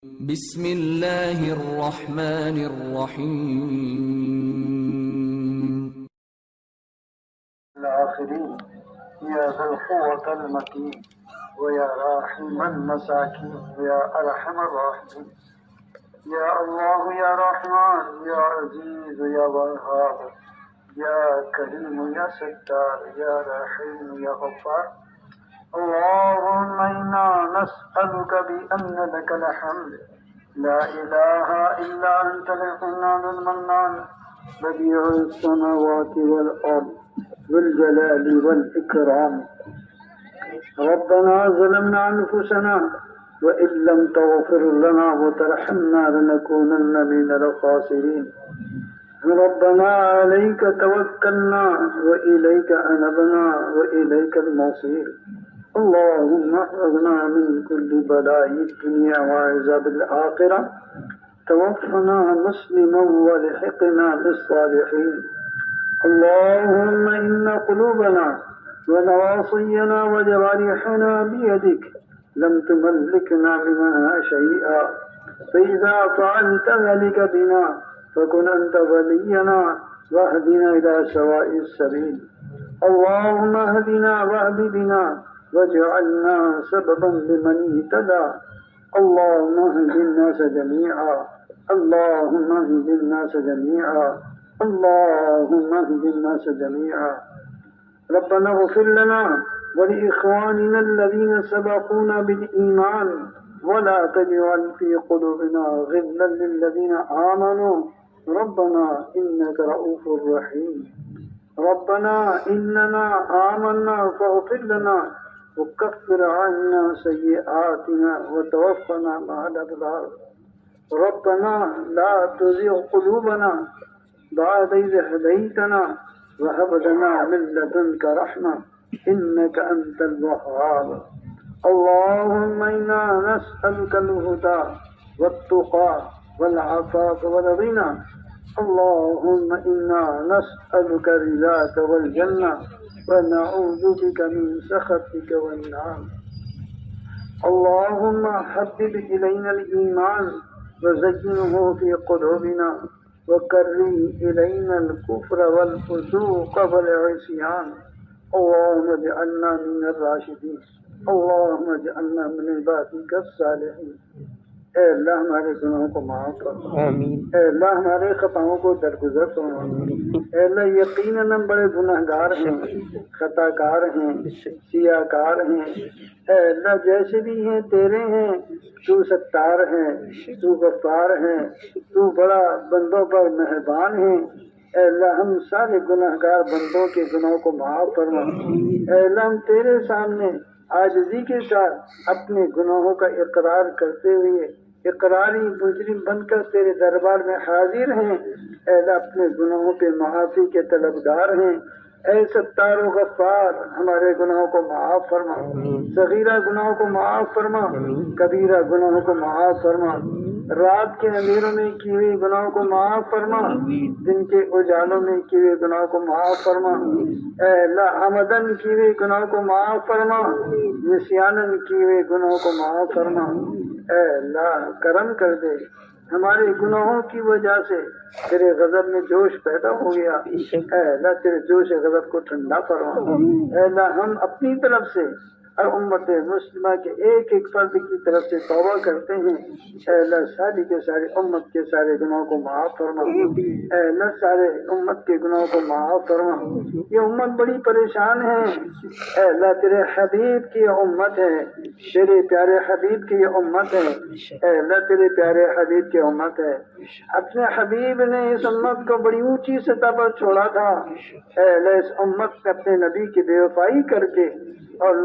بسم اللہ الرحمن الرحیم الآخرين يا ذا القوة المتين ويا راحم المساكين ويا أرحم الراحمين يا الله يا رحمن يا عزيز يا وهاب يا كريم يا ستار يا رحيم يا غفار اللهم إنا نسألك بأن لك الحمد لا إله إلا أنت الحنان المنان بديع السماوات والأرض ذو الجلال والإكرام ربنا ظلمنا أنفسنا وإن لم تغفر لنا وترحمنا لنكونن من الخاسرين ربنا عليك توكلنا وإليك أنبنا وإليك المصير اللهم احفظنا من كل بلاء الدنيا وعذاب الآخرة توفنا مسلما والحقنا بالصالحين اللهم إن قلوبنا ونواصينا وجوارحنا بيدك لم تملكنا منها شيئا فإذا فعلت ذلك بنا فكن أنت ولينا واهدنا إلى سواء السبيل اللهم اهدنا واهد بنا واجعلنا سببا لمن اهتدى اللهم اهد الناس جميعا اللهم اهد الناس جميعا اللهم اهد الناس جميعا ربنا اغفر لنا ولإخواننا الذين سبقونا بالإيمان ولا تجعل في قلوبنا غلا للذين آمنوا ربنا إنك رؤوف رحيم ربنا إننا آمنا فاغفر لنا وكفر عنا سيئاتنا وتوفنا مع الأبرار ربنا لا تزغ قلوبنا بعد إذ هديتنا وهب لنا من لدنك رحمة إنك أنت الوهاب اللهم إنا نسألك الهدى والتقى والعفاف والغنى اللهم إنا نسألك رضاك والجنة ونعوذ بك من سخطك والنار اللهم حبب إلينا الإيمان وزينه في قلوبنا وكره إلينا الكفر والفسوق والعصيان اللهم اجعلنا من الراشدين اللهم اجعلنا من عبادك الصالحين اے اللہ ہمارے گناہوں کو معاف فرما آمین اے اللہ ہمارے خطاؤں کو درگزر فرما اے اللہ یقیناً ہم بڑے گناہ گار ہیں خطا کار ہیں سیاہ کار ہیں اے اللہ جیسے بھی ہیں تیرے ہیں تو ستار ہے تو غفار ہے تو بڑا بندوں پر مہربان ہے اے اللہ ہم سارے گناہ گار بندوں کے گناہوں کو معاف فرما اے اللہ ہم تیرے سامنے عاجزی کے ساتھ اپنے گناہوں کا اقرار کرتے ہوئے اقراری مجرم بن کر تیرے دربار میں حاضر ہیں اے اللہ اپنے گناہوں پہ معافی کے طلبگار ہیں اے ستار و غفار ہمارے گناہوں کو معاف فرما صغیرہ گناہوں کو معاف فرما کبیرہ گناہوں کو معاف فرما رات کے اندھیروں میں کیے ہوئے گناہوں کو معاف فرما دن کے اجالوں میں کیے ہوئے گناہوں کو معاف فرما اے اللہ آمدن کیے ہوئے گناہوں کو معاف فرما نسیانن کیے ہوئے گناہوں کو معاف فرما اے اللہ کرم کر دے ہمارے گناہوں کی وجہ سے تیرے غضب میں جوش پیدا ہو گیا اے اللہ تیرے جوش غضب کو ٹھنڈا فرما اے اللہ ہم اپنی طرف سے اور امت مسلمہ کے ایک ایک فرد کی طرف سے توبہ کرتے ہیں اے اللہ ساری کے سارے امت کے سارے گناہوں کو معاف فرما اے اللہ سارے امت کے گناہوں کو معاف فرما یہ امت بڑی پریشان ہے اے اللہ تیرے حبیب کی امت ہے تیرے پیارے حبیب کی یہ امت ہے اے اللہ تیرے پیارے حبیب کی امت ہے اپنے حبیب نے اس امت کو بڑی اونچی سطح پر چھوڑا تھا اے اللہ اس امت نے اپنے نبی کی بے وفائی کر کے اور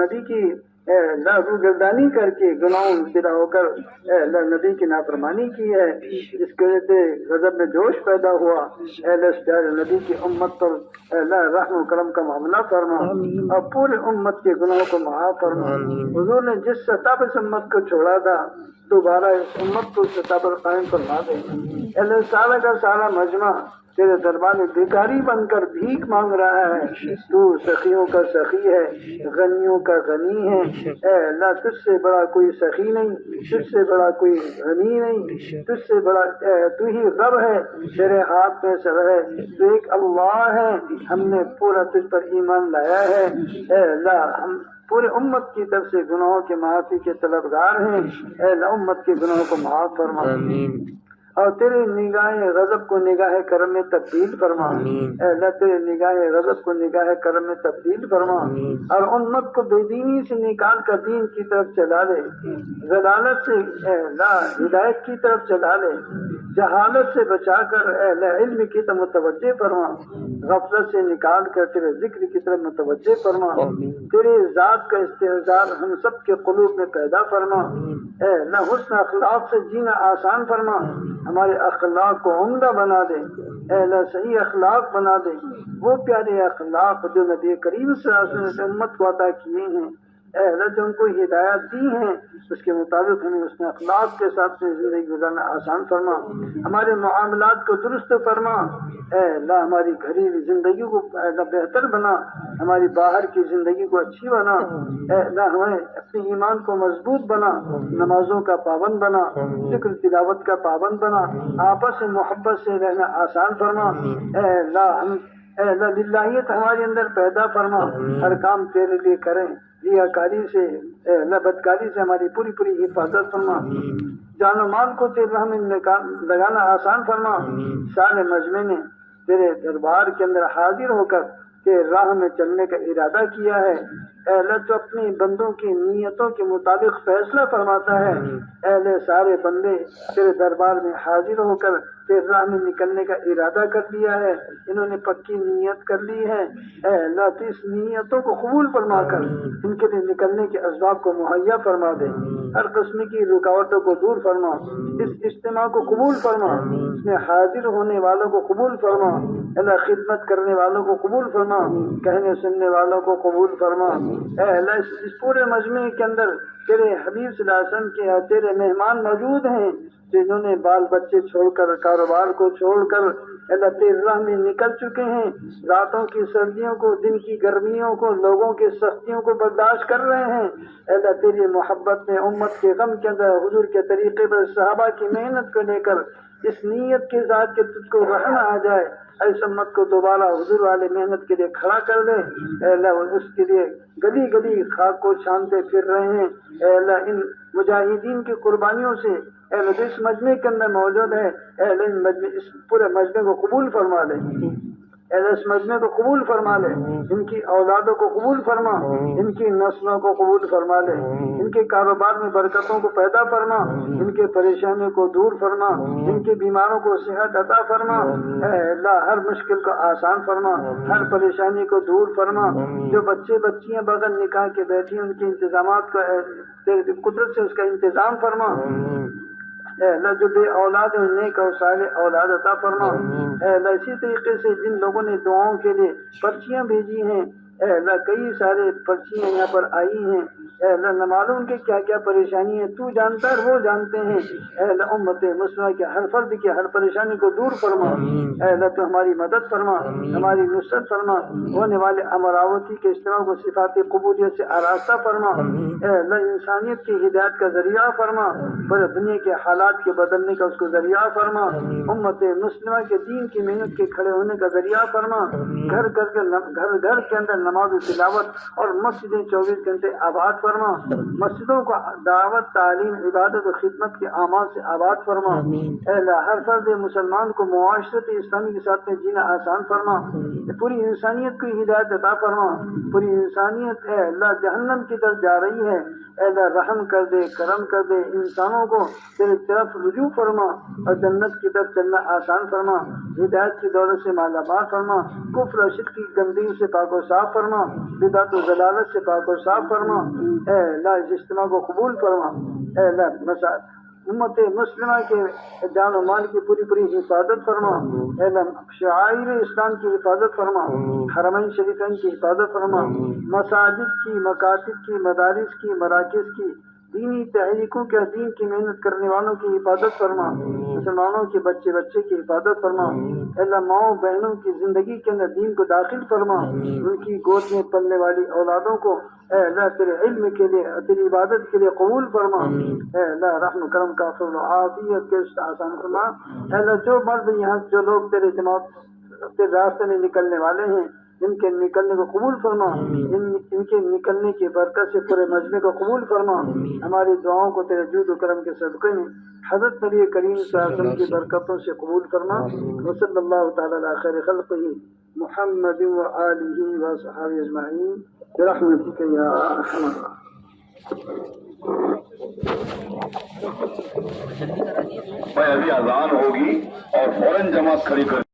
نبی کی روگردانی کر کے گناہوں مبتلا ہو کر اے اللہ نبی کی نافرمانی کی ہے جس کی وجہ سے غضب میں جوش پیدا ہوا اے اللہ اس پیارے نبی کی امت پر اے اللہ رحم و کرم کا معاملہ فرما اور پورے امت کے گناہوں کو معاف فرما حضور نے جس سطح پر اس امت کو چھوڑا تھا دوبارہ اس امت کو اس سطح پر قائم فرما دے اے اللہ سارا کا سارا مجمع تیرے دربار میں بھکاری بن کر بھیک مانگ رہا ہے. تو سخیوں کا سخی ہے, غنیوں کا غنی ہے. اے اللہ تجھ سے بڑا کوئی سخی نہیں, تجھ سے بڑا کوئی غنی نہیں, تجھ سے بڑا تو ہی رب ہے, تیرے ہاتھ میں سب ہے, تو ایک اللہ ہے. ہم نے پورا تجھ پر ایمان لایا ہے. اے اللہ ہم پورے امت کی طرف سے گناہوں کے معافی کے طلبگار ہیں. اے اللہ امت کے گناہوں کو معاف فرما, اور تیرے نگاہ غضب کو نگاہ کرم میں تبدیل فرما. اے اللہ تیرے نگاہ غضب کو نگاہ کرم میں تبدیل فرما, اور امت کو بے دینی سے نکال کر دین کی طرف چلا لے, ضلالت سے اے اللہ ہدایت کی طرف چلا لے, جہالت سے بچا کر اے اللہ علم کی طرف متوجہ فرما, غفلت سے نکال کر تیرے ذکر کی طرف متوجہ فرما. تیرے ذات کا استحضار ہم سب کے قلوب میں پیدا فرما. اے اللہ حسن اخلاق سے جینا آسان فرما, ہمارے اخلاق کو عمدہ بنا دے. اے اللہ صحیح اخلاق بنا دے, وہ پیارے اخلاق جو نبی کریم صلی اللہ علیہ وسلم نے امت کو عطا کیے ہیں. اے اللہ جو ان کو ہدایات دی ہیں اس کے مطابق ہمیں اس نے اخلاق کے ساتھ اپنی زندگی گزارنا آسان فرما. ہمارے معاملات کو درست فرما. اے اللہ ہماری گھریلو زندگی کو اے اللہ بہتر بنا, ہماری باہر کی زندگی کو اچھی بنا. اے اللہ ہمیں اپنے ایمان کو مضبوط بنا, نمازوں کا پابند بنا, ذکر تلاوت کا پابند بنا, آپس میں محبت سے رہنا آسان فرما. اے اللہ للہیت ہمارے اندر پیدا فرما, ہر کام تیرے لیے کریں, ریاکاری سے اے اللہ بدکاری سے ہماری پوری پوری حفاظت فرما. جان و مال کو تیرے راہ میں لگانا آسان فرما. سارے مجمع نے تیرے دربار کے اندر حاضر ہو کر تیرے راہ میں چلنے کا ارادہ کیا ہے. اے اللہ تو اپنی بندوں کی نیتوں کے مطابق فیصلہ فرماتا ہے. اے اللہ سارے بندے تیرے دربار میں حاضر ہو کر تیرے راہ میں نکلنے کا ارادہ کر لیا ہے, انہوں نے پکی نیت کر لی ہے. اے اللہ تو اس نیتوں کو قبول فرما کر ان کے لیے نکلنے کے اسباب کو مہیا فرما دے. ہر قسم کی رکاوٹوں کو دور فرما, اس اجتماع کو قبول فرما, اس میں حاضر ہونے والوں کو قبول فرما. اللہ خدمت کرنے والوں کو قبول فرما, کہنے سننے والوں کو قبول فرما. اے اللہ اس پورے مجمع کے اندر تیرے حبیب صلی اللہ علیہ وسلم کے تیرے مہمان موجود ہیں جنہوں نے بال بچے چھوڑ کر, کاروبار کو چھوڑ کر اللہ تیرے راہ میں نکل چکے ہیں. راتوں کی سردیوں کو, دن کی گرمیوں کو, لوگوں کی سختیوں کو برداشت کر رہے ہیں. اللہ تیری محبت میں امت کے غم کے اندر حضور کے طریقے پر صحابہ کی محنت کو لے کر اس نیت کے ذات کے تجھ کو رہنا آ جائے, ایسے امت کو دوبارہ حضور والے محنت کے لیے کھڑا کر دے. اے اللہ اس کے لیے گلی گلی خاک کو چھانتے پھر رہے ہیں. اے اللہ ان مجاہدین کی قربانیوں سے اے اللہ جو اس مجمع کے اندر موجود ہے, اے اللہ اس پورے مجمع کو قبول فرما لے. اے اللہ اس مجمع کو قبول فرما لے, ان کی اولادوں کو قبول فرما, ان کی نسلوں کو قبول فرما لے, ان کے کاروبار میں برکتوں کو پیدا فرما, ان کے پریشانیوں کو دور فرما, ان کے بیماروں کو صحت عطا فرما. اے اللہ ہر مشکل کو آسان فرما, ہر پریشانی کو دور فرما. جو بچے بچیاں بغیر نکاح کے بیٹھی ان کے انتظامات کو تیری قدرت سے اس کا انتظام فرما. اے اللہ جو بے اولاد ہیں نیک اور صالح اولاد عطا فرما. اے اللہ اسی طریقے سے جن لوگوں نے دعاؤں کے لیے پرچیاں بھیجی ہیں, اے اللہ کئی سارے پرچیاں یہاں پر آئی ہیں. اے اللہ نہ معلوم ان کے کیا کیا پریشانی ہے, تو جانتا ہے, وہ جانتے ہیں. اے اللہ امت مسلمہ کے ہر فرد کی ہر پریشانی کو دور فرما. اے اللہ تو ہماری مدد فرما, ہماری نصرت فرما, ہونے والے امراوتی کے اجتماع کو صفات قبولیت سے آراستہ فرما. اے اللہ انسانیت کی ہدایت کا ذریعہ فرما, پر دنیا کے حالات کے بدلنے کا اس کو ذریعہ فرما. امت مسلمہ کے دین کی محنت کے کھڑے ہونے کا ذریعہ فرما. گھر گھر کے اندر نماز و تلاوت اور مسجدیں 24 گھنٹے آباد فرما. مسجدوں کو دعوت, تعلیم, عبادت و خدمت کے اعمال سے آباد فرما. اے اللہ ہر فرد مسلمان کو معاشرت اسلامی کے ساتھ میں جینا آسان فرما. پوری انسانیت کو ہدایت عطا فرما. پوری انسانیت اے اللہ جہنم کی طرف جا رہی ہے. اے اللہ رحم کر دے, کرم کر دے, انسانوں کو تیری طرف رجوع فرما اور جنت کی طرف چلنا آسان فرما. ہدایت کی دولت سے مالا مال فرما. کفر و شرک کی گندگی سے پاک و صاف فرما. بدعت و ضلالت سے پاک و صاف فرما. اے اللہ اس اجتماع کو قبول فرما. اے اللہ امت مسلمہ کے جان و مال کی پوری پوری حفاظت فرما. اے اللہ شعائر اسلام کی حفاظت فرما. حرمین شریفین کی حفاظت فرما. مساجد کی, مکاتب کی, مدارس کی, مراکز کی, دینی تحریکوں کے دین کی محنت کرنے والوں کی حفاظت فرما. مسلمانوں کے بچے بچے کی حفاظت فرما اے اللہ ماؤں بہنوں کی زندگی کے اندر دین کو داخل فرما ان کی گود میں پلنے والی اولادوں کو اے اللہ تیرے علم کے لیے تیری عبادت کے لیے قبول فرما اے اللہ رحم کرم کا فضل و عافیت کے آسان فرما اے اللہ جو مرد یہاں جو لوگ تیرے جماعت تیرے راستے میں نکلنے والے ہیں ان کے نکلنے کو قبول فرما ان کے نکلنے کی برکت سے پورے مجمع کو قبول فرما ہماری دعاؤں کو تیرے جود و کرم کے صدقے میں حضرت نبی کریم صلی اللہ علیہ وسلم کی برکتوں سے قبول فرما وصلی اللہ تعالی علی خیر خلقہ محمد و آلہ و صحابہ اجمعین برحمتک یا ارحم ابھی اذان ہوگی اور فوراً جماعت کھڑی کر